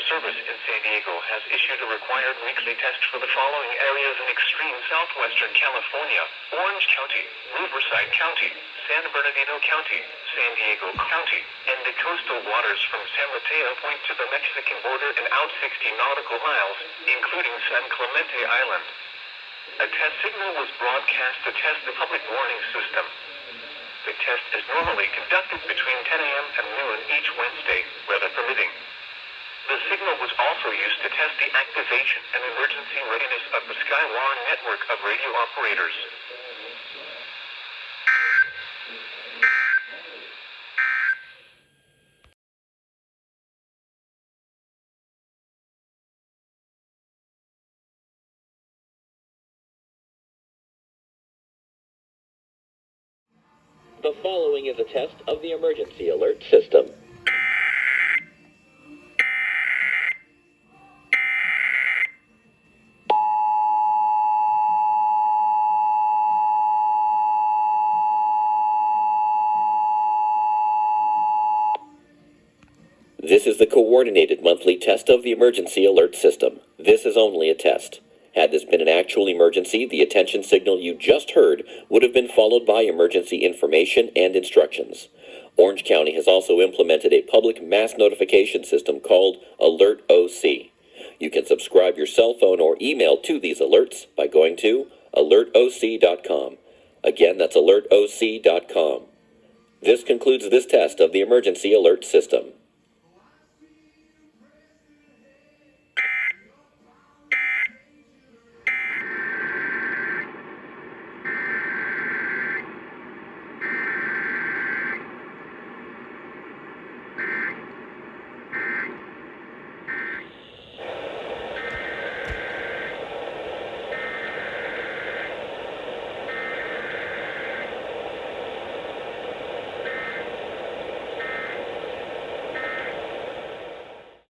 Service in San Diego has issued a required weekly test for the following areas in extreme southwestern California: Orange County, Riverside County, San Bernardino County, San Diego County, and the coastal waters from San Mateo Point to the Mexican border and out 60 nautical miles, including San Clemente Island. A test signal was broadcast to test the public warning system. The test is normally conducted between 10 a.m. and noon each Wednesday, weather permitting. The signal was also used to test the activation and emergency readiness of the Skywar network of radio operators. The following is a test of the emergency alert system. This is the coordinated monthly test of the emergency alert system. This is only a test. Had this been an actual emergency, the attention signal you just heard would have been followed by emergency information and instructions. Orange County has also implemented a public mass notification system called Alert OC. You can subscribe your cell phone or email to these alerts by going to alertoc.com. Again, that's alertoc.com. This concludes this test of the emergency alert system.